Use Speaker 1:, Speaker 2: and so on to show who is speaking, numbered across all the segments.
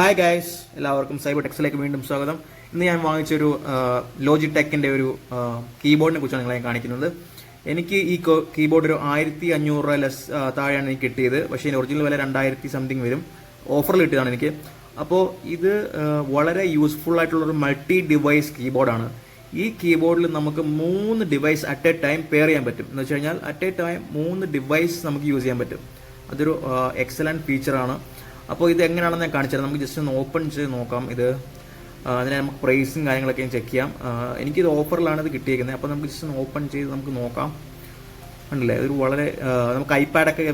Speaker 1: Hi guys, എല്ലാവർക്കും cyber ടെക്സിലേക്ക് വീണ്ടും സ്വാഗതം. ഇന്ന് ഞാൻ വാങ്ങിച്ചൊരു ലോജിടെക്കിൻ്റെ ഒരു കീബോർഡിനെ കുറിച്ചാണ് നിങ്ങളെ കാണിക്കുന്നത്. എനിക്ക് ഈ കീബോർഡ് ഒരു 1500 ലെസ് താഴെയാണ് എനിക്ക് കിട്ടിയത്. പക്ഷേ ഇതിൻ്റെ ഒറിജിനൽ വില 2000 സംതിങ് വരും. ഓഫറിൽ കിട്ടിയതാണ് എനിക്ക്. അപ്പോൾ ഇത് വളരെ യൂസ്ഫുൾ ആയിട്ടുള്ളൊരു മൾട്ടി ഡിവൈസ് കീബോർഡാണ്. ഈ കീബോർഡിൽ നമുക്ക് 3 device at a time pair ചെയ്യാൻ പറ്റും. എന്ന് വെച്ച് കഴിഞ്ഞാൽ അറ്റ് എ ടൈം 3 ഡിവൈസ് നമുക്ക് യൂസ് ചെയ്യാൻ പറ്റും. അതൊരു എക്സലൻറ്റ് ഫീച്ചറാണ്. അപ്പോൾ ഇത് എങ്ങനെയാണെന്ന് ഞാൻ കാണിച്ചു തരാം. നമുക്ക് ജസ്റ്റ് ഒന്ന് ഓപ്പൺ ചെയ്ത് നോക്കാം. അതിനെ നമുക്ക് പ്രൈസും കാര്യങ്ങളൊക്കെ ചെക്ക് ചെയ്യാം. എനിക്കിത് ഓഫറിലാണ് ഇത് കിട്ടിയിരിക്കുന്നത്. അപ്പോൾ നമുക്ക് ജസ്റ്റ് ഒന്ന് ഓപ്പൺ ചെയ്ത് നമുക്ക് നോക്കാം. ഉണ്ടല്ലേ, ഇതൊരു വളരെ നമുക്ക് ഐപാഡൊക്കെ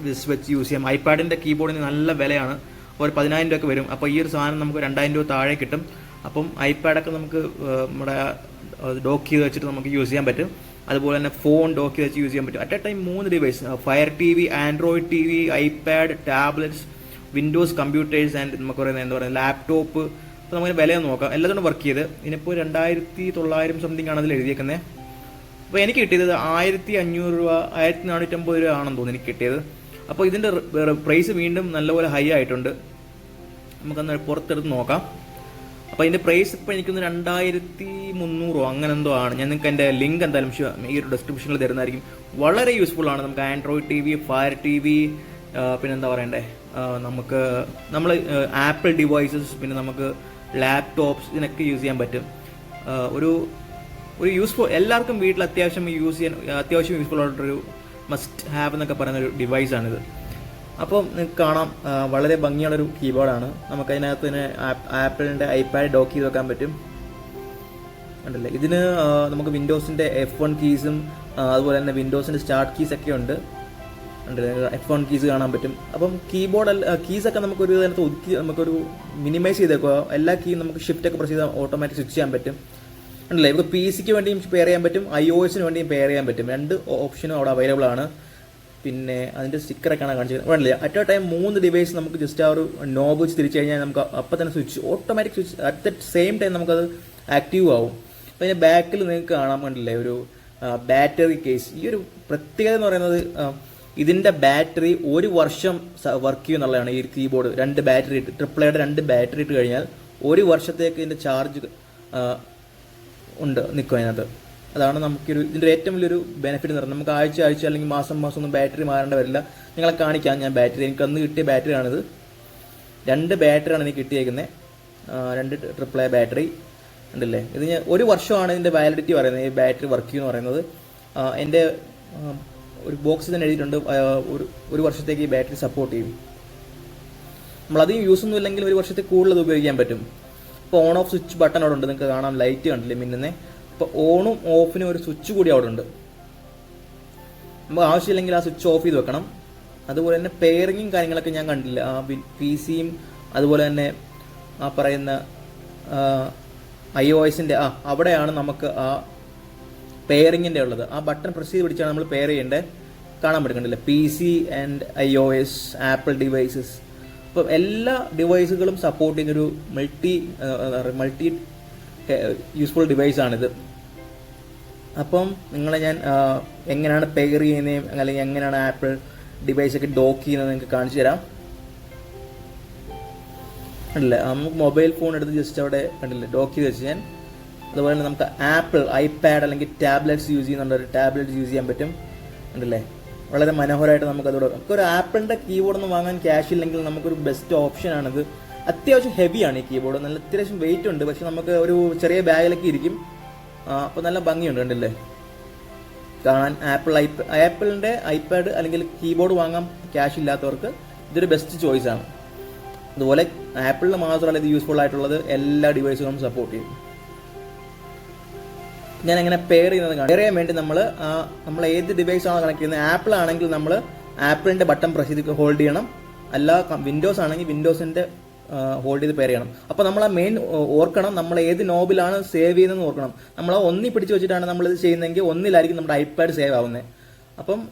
Speaker 1: ജസ്റ്റ് വെച്ച് യൂസ് ചെയ്യാം. ഐപാഡിൻ്റെ കീബോർഡിന് നല്ല വിലയാണ്, ഒരു 10,000 രൂപയൊക്കെ വരും. അപ്പോൾ ഈ ഒരു സാധനം നമുക്ക് 2000 രൂപ താഴെ കിട്ടും. അപ്പം ഐപാഡൊക്കെ നമുക്ക് നമ്മുടെ ഡോക്ക് ചെയ്ത് വെച്ചിട്ട് നമുക്ക് യൂസ് ചെയ്യാൻ പറ്റും. അതുപോലെ തന്നെ ഫോൺ ഡോക്ക് ചെയ്ത് വെച്ച് യൂസ് ചെയ്യാൻ പറ്റും. At a time 3 device, fire TV, Android TV, iPad, tablets, Windows computers and നമുക്ക് പറയുന്നത് എന്താ പറയുക ലാപ്ടോപ്പ്. അപ്പോൾ നമുക്ക് വില നോക്കാം. എല്ലാത്തിനും വർക്ക് ചെയ്ത് ഇതിനിപ്പോൾ 2900 സംതിങ് ആണ് അതിൽ എഴുതിയേക്കുന്നത്. അപ്പോൾ എനിക്ക് കിട്ടിയത് 1500 രൂപ, 1450 രൂപ ആണെന്ന് തോന്നുന്നു എനിക്ക് കിട്ടിയത്. അപ്പോൾ ഇതിൻ്റെ പ്രൈസ് വീണ്ടും നല്ലപോലെ ഹൈ ആയിട്ടുണ്ട്. നമുക്കൊന്ന് പുറത്തെടുത്ത് നോക്കാം. അപ്പോൾ ഇതിൻ്റെ പ്രൈസ് ഇപ്പോൾ എനിക്കൊന്ന് 2300 അങ്ങനെ എന്തോ ആണ്. ഞാൻ നിങ്ങൾക്ക് എൻ്റെ ലിങ്ക് എന്തായാലും ഈ ഒരു ഡിസ്ക്രിപ്ഷനിൽ തരുന്നതായിരിക്കും. വളരെ യൂസ്ഫുൾ ആണ്. നമുക്ക് ആൻഡ്രോയിഡ് TV, ഫയർ TV, പിന്നെന്താ പറയണ്ടേ, നമ്മൾ ആപ്പിൾ ഡിവൈസസ്, പിന്നെ നമുക്ക് ലാപ്ടോപ്സ്, ഇതിനൊക്കെ യൂസ് ചെയ്യാൻ പറ്റും. ഒരു യൂസ്ഫുൾ, എല്ലാവർക്കും വീട്ടിൽ അത്യാവശ്യം യൂസ്ഫുൾ ആയിട്ടൊരു മസ്റ്റ് ഹാവ് എന്നൊക്കെ പറയുന്ന ഒരു ഡിവൈസാണിത്. അപ്പോൾ നിങ്ങൾക്ക് കാണാം, വളരെ ഭംഗിയുള്ളൊരു കീബോർഡാണ്. നമുക്കതിനകത്ത് തന്നെ ആപ്പിളിൻ്റെ ഐപാഡ് ഡോക്ക് ചെയ്ത് വെക്കാൻ പറ്റും. ഉണ്ടല്ലേ, ഇതിന് നമുക്ക് വിൻഡോസിൻ്റെ F1 കീസും അതുപോലെ തന്നെ വിൻഡോസിൻ്റെ സ്റ്റാർട്ട് കീസൊക്കെ ഉണ്ട്. F1 കീസ് കാണാൻ പറ്റും. അപ്പം കീസൊക്കെ നമുക്കൊരു ഇതിനകത്ത് ഒതുക്കി നമുക്കൊരു മിനിമൈസ് ചെയ്തേക്കുക. എല്ലാ കീയും നമുക്ക് ഷിഫ്റ്റൊക്കെ പ്രസ് ചെയ്താൽ ഓട്ടോമാറ്റിക് സ്വിച്ച് ചെയ്യാൻ പറ്റും. ഉണ്ടല്ലേ, നമുക്ക് PC വേണ്ടിയും പെയർ ചെയ്യാൻ പറ്റും, iOS വേണ്ടിയും പെയർ ചെയ്യാൻ പറ്റും. 2 ഓപ്ഷനും അവിടെ അവൈലബിൾ ആണ്. പിന്നെ അതിൻ്റെ സ്റ്റിക്കറൊക്കെയാണ് കാണിച്ചത്. വേണ്ടില്ല, അറ്റ് എ ടൈം 3 ഡിവൈസ് നമുക്ക് ജസ്റ്റ് ആ ഒരു നോബ് വെച്ച് തിരിച്ചു കഴിഞ്ഞാൽ നമുക്ക് അപ്പം തന്നെ switch, automatic switch at the same time നമുക്കത് ആക്റ്റീവ് ആവും. അപ്പോൾ അതിൻ്റെ ബാക്കിൽ നിങ്ങൾക്ക് കാണാൻ വേണ്ടില്ലേ ഒരു ബാറ്ററി കേസ്. ഈ ഒരു പ്രത്യേകത എന്ന് പറയുന്നത് ഇതിൻ്റെ ബാറ്ററി 1 വർഷം വർക്ക് ചെയ്യുന്നുള്ളതാണ്. ഈ കീബോർഡ് 2 ബാറ്ററി ഇട്ട്, AAAയുടെ 2 ബാറ്ററി ഇട്ട് കഴിഞ്ഞാൽ 1 വർഷത്തേക്ക് ഇതിൻ്റെ ചാർജ് ഉണ്ട് നിൽക്കും അതിനകത്ത്. അതാണ് ഇതിൻ്റെ ഏറ്റവും വലിയൊരു ബെനിഫിറ്റ് എന്ന് പറയുന്നത്. നമുക്ക് ആഴ്ച അല്ലെങ്കിൽ മാസം ഒന്നും ബാറ്ററി മാറേണ്ട വരില്ല. നിങ്ങളെ കാണിക്കാം ഞാൻ ബാറ്ററി. എനിക്കന്ന് കിട്ടിയ ബാറ്ററിയാണിത്. 2 ബാറ്ററിയാണ് എനിക്ക് കിട്ടിയേക്കുന്നത്. 2 AAA ബാറ്ററി ഉണ്ടല്ലേ. ഇത് 1 വർഷമാണ് ഇതിൻ്റെ വാലിഡിറ്റി പറയുന്നത്, ഈ ബാറ്ററി വർക്ക് ചെയ്യുമെന്ന് പറയുന്നത്. എൻ്റെ ഒരു ബോക്സിൽ തന്നെ എഴുതിയിട്ടുണ്ട്, 1 വർഷത്തേക്ക് ഈ ബാറ്ററി സപ്പോർട്ട് ചെയ്യും. നമ്മളധികം യൂസ് ഒന്നും ഇല്ലെങ്കിൽ 1 വർഷത്തിൽ കൂടുതൽ അത് ഉപയോഗിക്കാൻ പറ്റും. ഇപ്പോൾ ഓൺ ഓഫ് സ്വിച്ച് ബട്ടൺ അവിടെ ഉണ്ട്, നിങ്ങൾക്ക് കാണാം, ലൈറ്റ് കണ്ടില്ലേ മിന്നുന്നേ. ഇപ്പോൾ ഓണും ഓഫിനും ഒരു സ്വിച്ച് കൂടി അവിടെ ഉണ്ട്. നമുക്ക് ആവശ്യമില്ലെങ്കിൽ ആ സ്വിച്ച് ഓഫ് ചെയ്ത് വെക്കണം. അതുപോലെ തന്നെ പെയറിങ്ങും കാര്യങ്ങളൊക്കെ ഞാൻ കണ്ടില്ല. PCയും അതുപോലെ തന്നെ ആ പറയുന്ന iOSൻ്റെ അവിടെയാണ് നമുക്ക് ആ പെയറിങ്ങിൻ്റെ ഉള്ളത്. ആ ബട്ടൺ പ്രസ് ചെയ്ത് പിടിച്ചാണ് നമ്മൾ പെയർ ചെയ്യേണ്ടത്. കാണാൻ പറ്റുന്നുണ്ടല്ലേ, PC and iOS, apple devices. അപ്പോൾ എല്ലാ ഡിവൈസുകളും സപ്പോർട്ട് ചെയ്യുന്നൊരു മൾട്ടി യൂസ്ഫുൾ ഡിവൈസാണിത്. അപ്പം നിങ്ങളെ ഞാൻ എങ്ങനെയാണ് പെയർ ചെയ്യുന്നത് അല്ലെങ്കിൽ എങ്ങനെയാണ് ആപ്പിൾ ഡിവൈസൊക്കെ ഡോക്ക് ചെയ്യുന്നത് നിങ്ങൾക്ക് കാണിച്ചു തരാം. കണ്ടില്ലേ, നമുക്ക് മൊബൈൽ ഫോൺ എടുത്ത് ജസ്റ്റ് അവിടെ കണ്ടില്ലേ ഡോക്ക് ചെയ്ത് വെച്ച് ഞാൻ. അതുപോലെ തന്നെ നമുക്ക് ആപ്പിൾ ഐപാഡ് അല്ലെങ്കിൽ ടാബ്ലറ്റ്സ് യൂസ് ചെയ്യുന്നുണ്ട്, ഒരു ടാബ്ലറ്റ് യൂസ് ചെയ്യാൻ പറ്റും. ഉണ്ടല്ലേ, വളരെ മനോഹരമായിട്ട് നമുക്കൊരു ആപ്പിളിൻ്റെ കീബോർഡൊന്നും വാങ്ങാൻ ക്യാഷ് ഇല്ലെങ്കിൽ നമുക്കൊരു ബെസ്റ്റ് ഓപ്ഷനാണിത്. അത്യാവശ്യം ഹെവിയാണ് ഈ കീബോർഡ്, നല്ല അത്യാവശ്യം വെയിറ്റ് ഉണ്ട്. പക്ഷെ നമുക്ക് ഒരു ചെറിയ ബാഗിലൊക്കെ ഇരിക്കും. അപ്പോൾ നല്ല ഭംഗിയുണ്ട്. കണ്ടില്ലേ കാണാൻ. ആപ്പിളിൻ്റെ ഐപാഡ് അല്ലെങ്കിൽ കീബോർഡ് വാങ്ങാൻ ക്യാഷ് ഇല്ലാത്തവർക്ക് ഇതൊരു ബെസ്റ്റ് ചോയ്സാണ്. അതുപോലെ ആപ്പിളിന് മാത്രമല്ല ഇത് യൂസ്ഫുൾ ആയിട്ടുള്ളത്, എല്ലാ ഡിവൈസുകളും സപ്പോർട്ട് ചെയ്യും. ഞാൻ എങ്ങനെ പെയർ ചെയ്യാൻ വേണ്ടി നമ്മൾ ഏത് ഡിവൈസാണോ കണക്ട് ചെയ്യുന്നത്, ആപ്പിൾ ആണെങ്കിൽ നമ്മൾ ആപ്പിളിൻ്റെ ബട്ടൺ പ്രസ് ചെയ്ത് ഹോൾഡ് ചെയ്യണം. അല്ല വിൻഡോസ് ആണെങ്കിൽ വിൻഡോസിൻ്റെ ഹോൾഡ് ചെയ്ത് പെയർ ചെയ്യണം. അപ്പോൾ നമ്മൾ ആ മെയിൻ ഓർക്കണം, നമ്മൾ ഏത് നോബിലാണ് സേവ് ചെയ്യുന്നതെന്ന് ഓർക്കണം. നമ്മൾ ഒന്നി പിടിച്ച് വെച്ചിട്ടാണ് നമ്മളിത് ചെയ്യുന്നതെങ്കിൽ ഒന്നിലായിരിക്കും നമ്മുടെ ഐപാഡ് സേവ് ആവുന്നത്. അപ്പം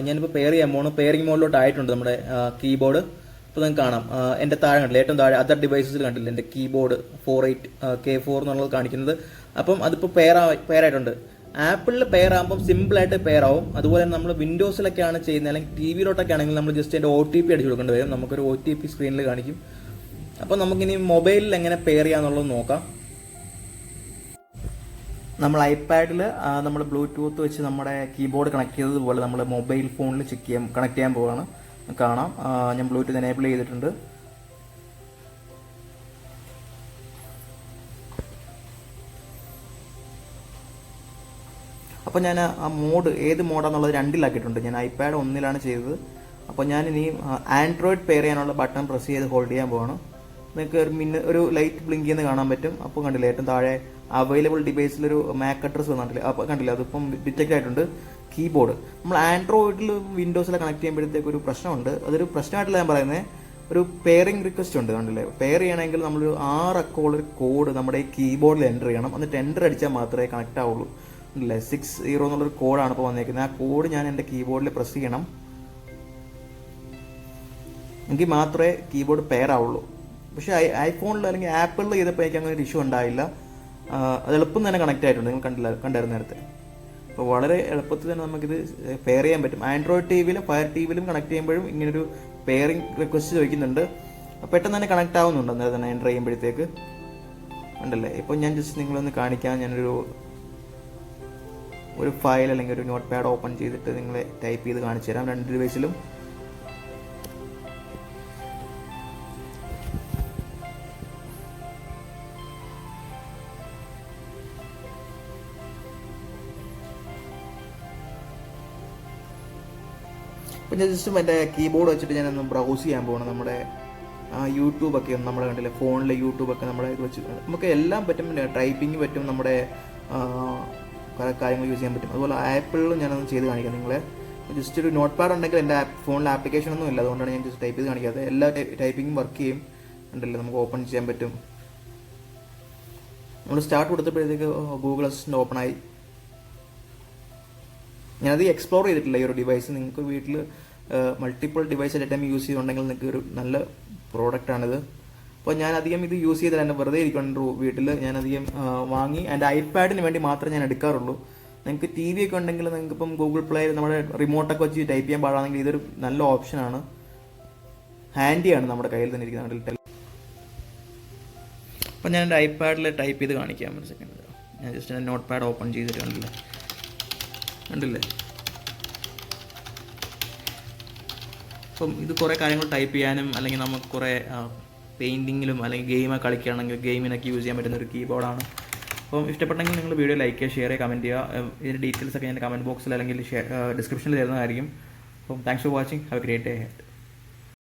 Speaker 1: ഞാനിപ്പോൾ പെയർ ചെയ്യാൻ പോകുന്നു. പെയറിംഗ് മോഡിലോട്ട് ആയിട്ടുണ്ട് നമ്മുടെ കീബോർഡ്. അപ്പോൾ നിങ്ങൾക്ക് കാണാം, എൻ്റെ താഴെ കണ്ടില്ല, ഏറ്റവും താഴെ അതർ ഡിവൈസസിൽ കണ്ടില്ല എൻ്റെ കീബോർഡ് 480 എന്നുള്ളത് കാണിക്കുന്നത്. അപ്പം അതിപ്പോൾ പെയർ ആയിട്ടുണ്ട്. ആപ്പിളിൽ പെയർ ആകുമ്പോൾ സിമ്പിളായിട്ട് പെയർ ആവും. അതുപോലെ തന്നെ നമ്മൾ വിൻഡോസിലൊക്കെയാണ് ചെയ്യുന്നത് അല്ലെങ്കിൽ TV യിലോട്ടൊക്കെ ആണെങ്കിൽ നമ്മൾ ജസ്റ്റ് അതിൻ്റെ OTP അടിച്ചു കൊടുക്കേണ്ടി വരും. നമുക്കൊരു OTP സ്ക്രീനിൽ കാണിക്കും. അപ്പോൾ നമുക്കിനി മൊബൈലിൽ എങ്ങനെ പെയർ ചെയ്യാന്നുള്ളത് നോക്കാം. നമ്മൾ ഐപാഡിൽ നമ്മൾ ബ്ലൂടൂത്ത് വെച്ച് നമ്മുടെ കീബോർഡ് കണക്ട് ചെയ്തതുപോലെ നമ്മൾ മൊബൈൽ ഫോണിൽ കണക്ട് ചെയ്യാൻ പോവുകയാണ്. കാണാം, ഞാൻ ബ്ലൂടൂത്ത് എനേബിൾ ചെയ്തിട്ടുണ്ട്. അപ്പോൾ ഞാൻ ആ മോഡ് ഏത് മോഡാണെന്നുള്ളത് 2-ലാക്കിയിട്ടുണ്ട്. ഞാൻ ഐപാഡ് 1-ലാണ് ചെയ്തത്. അപ്പോൾ ഞാനിനി ആൻഡ്രോയിഡ് പെയർ ചെയ്യാനുള്ള ബട്ടൺ പ്രസ് ചെയ്ത് ഹോൾഡ് ചെയ്യാൻ പോവാണ്. നിങ്ങൾക്ക് ഒരു ലൈറ്റ് ബ്ലിങ്ക് ചെയ്യുന്ന കാണാൻ പറ്റും. അപ്പോൾ കണ്ടില്ലേ, ഏറ്റവും താഴെ അവൈലബിൾ ഡിവൈസിലൊരു മാക് അഡ്രസ് വന്നിട്ടില്ല. അപ്പോൾ കണ്ടില്ല, അതിപ്പം ഡിറ്റക്റ്റ് ആയിട്ടുണ്ട്. കീബോർഡ് നമ്മൾ ആൻഡ്രോയിഡിൽ വിൻഡോസിൽ കണക്ട് ചെയ്യുമ്പോഴത്തേക്ക് ഒരു പ്രശ്നമുണ്ട്. അതൊരു പ്രശ്നമായിട്ടില്ല ഞാൻ പറയുന്നത്, ഒരു പെയറിംഗ് റിക്വസ്റ്റ് ഉണ്ട്. കണ്ടില്ലേ, പെയർ ചെയ്യണമെങ്കിൽ നമ്മളൊരു 6 അക്കമുള്ള ഒരു കോഡ് നമ്മുടെ ഈ കീബോർഡിൽ എൻ്റർ ചെയ്യണം. എന്നിട്ട് എൻ്റർ അടിച്ചാൽ മാത്രമേ കണക്ട് ആവുള്ളൂ. അല്ലേ, 60 എന്നുള്ളൊരു കോഡാണ് ഇപ്പോൾ വന്നേക്കുന്നത്. ആ കോഡ് ഞാൻ എൻ്റെ കീബോർഡിൽ പ്രസ് ചെയ്യണം, എങ്കിൽ മാത്രമേ കീബോർഡ് പെയർ ആവുള്ളൂ. പക്ഷേ ഐഫോണിൽ അല്ലെങ്കിൽ ആപ്പിളിൽ ചെയ്തപ്പോൾ എനിക്ക് അങ്ങനെ ഒരു ഇഷ്യൂ ഉണ്ടായില്ല. അത് എളുപ്പം തന്നെ കണക്ട് ആയിട്ടുണ്ട്. നിങ്ങൾ കണ്ടായിരുന്നു നേരത്തെ. അപ്പോൾ വളരെ എളുപ്പത്തിൽ തന്നെ നമുക്കിത് പെയർ ചെയ്യാൻ പറ്റും. ആൻഡ്രോയിഡ് ടിവിയിലും ഫയർ ടിവിയിലും കണക്ട് ചെയ്യുമ്പോഴും ഇങ്ങനൊരു പെയറിംഗ് റിക്വസ്റ്റ് ചോദിക്കുന്നുണ്ട്. പെട്ടെന്ന് തന്നെ കണക്ട് ആവുന്നുണ്ട് അന്നേരം തന്നെ എൻ്റർ ചെയ്യുമ്പോഴത്തേക്ക്. ഉണ്ടല്ലേ, ഇപ്പോൾ ഞാൻ ജസ്റ്റ് നിങ്ങളൊന്ന് കാണിക്കാൻ, ഞാനൊരു ഫയൽ അല്ലെങ്കിൽ ഒരു നോട്ട് പാഡ് ഓപ്പൺ ചെയ്തിട്ട് നിങ്ങളെ ടൈപ്പ് ചെയ്ത് കാണിച്ചു തരാം 2 ഡിവൈസിലും. പിന്നെ ജസ്റ്റ് എൻ്റെ കീബോർഡ് വെച്ചിട്ട് ഞാനൊന്ന് ബ്രൗസ് ചെയ്യാൻ പോകണം. നമ്മുടെ യൂട്യൂബൊക്കെ നമ്മൾ കണ്ടില്ലേ, ഫോണിലെ യൂട്യൂബൊക്കെ നമ്മുടെ ഇത് വെച്ച് നമുക്ക് എല്ലാം പറ്റും. ടൈപ്പിംഗ് പറ്റും, നമ്മുടെ കുറേ കാര്യങ്ങൾ യൂസ് ചെയ്യാൻ പറ്റും. അതുപോലെ ആപ്പിളിലും ഞാനൊന്ന് ചെയ്ത് കാണിക്കാം നിങ്ങളെ. ജസ്റ്റ് ഒരു നോട്ട് പാഡ് ഉണ്ടെങ്കിൽ എൻ്റെ ഫോണിൽ ആപ്ലിക്കേഷൻ ഒന്നും ഇല്ല, അതുകൊണ്ടാണ് ഞാൻ ജസ്റ്റ് ടൈപ്പ് ചെയ്ത് കാണിക്കാതെ. എല്ലാ ടൈപ്പിങ്ങും വർക്ക് ചെയ്യും. ഉണ്ടല്ലോ, നമുക്ക് ഓപ്പൺ ചെയ്യാൻ പറ്റും. നമ്മൾ സ്റ്റാർട്ട് കൊടുത്തപ്പോഴത്തേക്ക് ഗൂഗിൾ അസിസ്റ്റൻ്റ് ഓപ്പണായി. ഞാനത് എക്സ്പ്ലോർ ചെയ്തിട്ടില്ല ഈ ഒരു ഡിവൈസ്. നിങ്ങൾക്ക് വീട്ടിൽ multiple device at a time use ചെയ്തുണ്ടെങ്കിൽ നിങ്ങൾക്ക് ഒരു നല്ല പ്രോഡക്റ്റാണിത്. അപ്പോൾ ഞാൻ അധികം ഇത് യൂസ് ചെയ്തില്ല, എൻ്റെ വെറുതെ ഇരിക്കുന്നുണ്ട് വീട്ടിൽ. ഞാനധികം വാങ്ങി എൻ്റെ ഐപാഡിന് വേണ്ടി മാത്രമേ ഞാൻ എടുക്കാറുള്ളൂ. നിങ്ങൾക്ക് ടി വി ഒക്കെ ഉണ്ടെങ്കിൽ നിങ്ങൾക്ക് ഇപ്പം ഗൂഗിൾ പ്ലേ നമ്മുടെ റിമോട്ടൊക്കെ വെച്ച് ടൈപ്പ് ചെയ്യാൻ പാടാണെങ്കിൽ ഇതൊരു നല്ല ഓപ്ഷനാണ്. ഹാൻഡിയാണ്, നമ്മുടെ കയ്യിൽ തന്നെ ഇരിക്കുന്ന. അപ്പം ഞാൻ എൻ്റെ ഐപാഡിൽ ടൈപ്പ് ചെയ്ത് കാണിക്കാം. ഒരു സെക്കൻഡ്, ഞാൻ ജസ്റ്റ് എൻ്റെ നോട്ട് പാഡ് ഓപ്പൺ ചെയ്തിട്ടുണ്ടല്ലേ, കണ്ടില്ലേ. അപ്പം ഇത് കുറേ കാര്യങ്ങൾ ടൈപ്പ് ചെയ്യാനും അല്ലെങ്കിൽ നമുക്ക് കുറേ പെയിൻറ്റിങ്ങിലും അല്ലെങ്കിൽ ഗെയിമൊക്കെ കളിക്കുകയാണെങ്കിൽ ഗെയിമിനൊക്കെ യൂസ് ചെയ്യാൻ പറ്റുന്ന ഒരു കീബോർഡാണ്. അപ്പം ഇഷ്ടപ്പെട്ടെങ്കിൽ നിങ്ങൾ വീഡിയോ ലൈക്ക് ചെയ്യുക, ഷെയർ ചെയ്യുക, കമൻറ്റ് ചെയ്യുക. ഇതിൻ്റെ ഡീറ്റെയിൽസൊക്കെ ഞാൻ കമൻറ്റ് ബോക്സിൽ അല്ലെങ്കിൽ ഡിസ്ക്രിപ്ഷനിൽ തരുന്നതായിരിക്കും. അപ്പം thanks for watching. Have A great day.